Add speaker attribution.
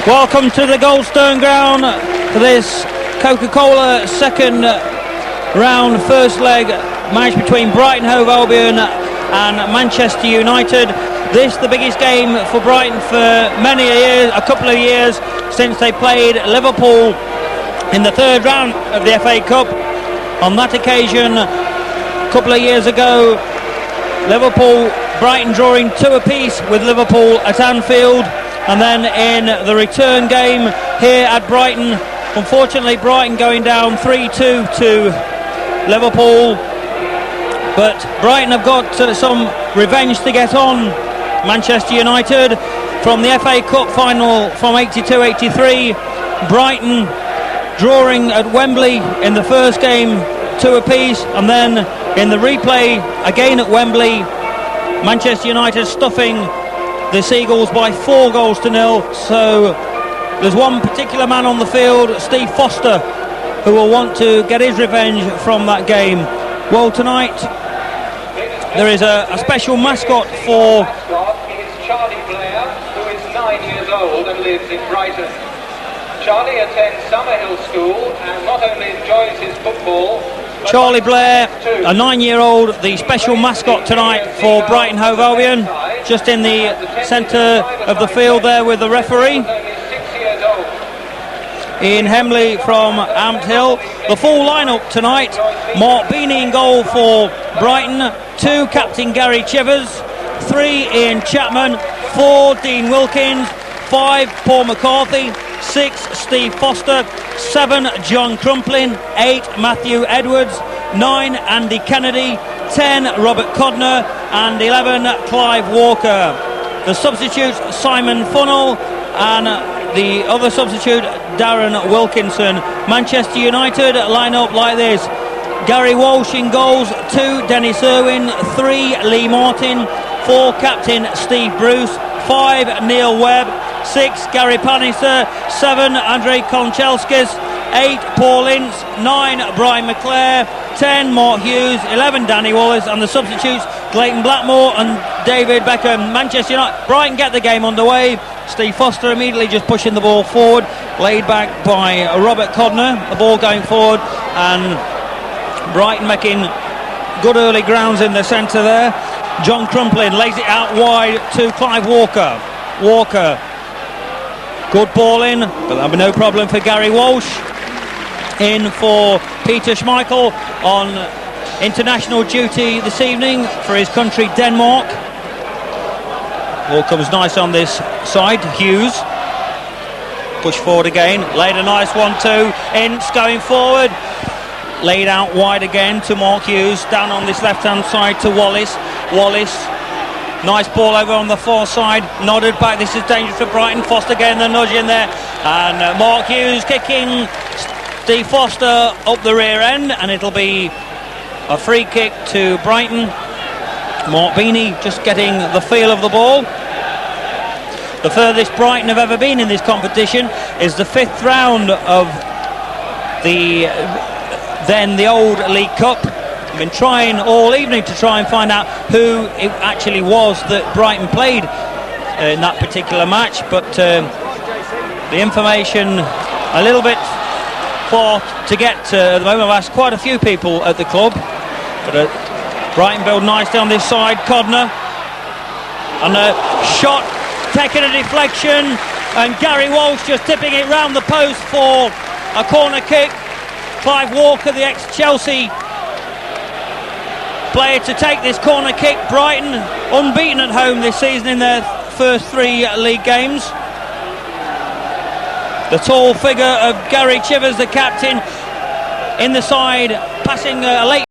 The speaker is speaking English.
Speaker 1: Welcome to the Goldstone ground for this Coca-Cola second round first leg match between Brighton Hove Albion and Manchester United. This the biggest game for Brighton for many years, a couple of years since they played Liverpool in the third round of the FA Cup. On that occasion, a couple of years ago, Brighton drawing 2 apiece with Liverpool at Anfield. And then in the return game here at Brighton, unfortunately Brighton going down 3-2 to Liverpool. But Brighton have got some revenge to get on Manchester United from the FA Cup final from 82-83. Brighton drawing at Wembley in the first game 2 apiece, and then in the replay again at Wembley, Manchester United stuffing the Seagulls by 4-0. So there's one particular man on the field, Steve Foster, who will want to get his revenge from that game. Well, tonight there is a special mascot for...
Speaker 2: He is Charlie Blair, who is 9 years old and lives in Brighton. Charlie attends Summerhill School and not only enjoys his football...
Speaker 1: Charlie Blair, a 9-year-old, the special mascot tonight for Brighton Hove Albion, just in the centre of the field there with the referee. Ian Hemley from Amt Hill. The full lineup tonight: Mark Beanie in goal for Brighton, 2 Captain Gary Chivers, 3 Ian Chapman, 4 Dean Wilkins, 5 Paul McCarthy, 6 Steve Foster, 7 John Crumplin, 8 Matthew Edwards, 9 Andy Kennedy, 10 Robert Codner, and 11 Clive Walker. The substitutes Simon Funnell and the other substitute Darren Wilkinson. Manchester United line up like this: Gary Walsh in goals, 2 Dennis Irwin, 3 Lee Martin, 4 Captain Steve Bruce, 5 Neil Webb, 6 Gary Palliser, 7 Andrei Konchelskis, 8 Paul Ince, 9 Brian McClare, 10 Mark Hughes, 11 Danny Wallace, and the substitutes Clayton Blackmore and David Beckham. Manchester United, Brighton get the game underway. Steve Foster immediately just pushing the ball forward, laid back by Robert Codner, the ball going forward, and Brighton making good early grounds in the centre there. John Crumplin lays it out wide to Clive Walker. Walker, good ball in, but that'll be no problem for Gary Walsh. In for Peter Schmeichel on international duty this evening for his country Denmark. Ball comes nice on this side. Hughes push forward again, laid a nice 1-2. Ince going forward, laid out wide again to Mark Hughes, down on this left hand side to Wallace. Nice ball over on the far side, nodded back. This is dangerous for Brighton. Foster getting the nudge in there, and Mark Hughes kicking Steve Foster up the rear end, and it'll be a free kick to Brighton. Mark Beanie just getting the feel of the ball. The furthest Brighton have ever been in this competition is the 5th round of the old League Cup. I've been trying all evening to try and find out who it actually was that Brighton played in that particular match, but the information a little bit far to get at the moment. I've asked quite a few people at the club, but Brighton build nicely on this side. Codner, and a shot taking a deflection, and Gary Walsh just tipping it round the post for a corner kick. Clive Walker, the ex-Chelsea player, to take this corner kick. Brighton unbeaten at home this season in their first 3 league games. The tall figure of Gary Chivers, the captain, in the side, passing a late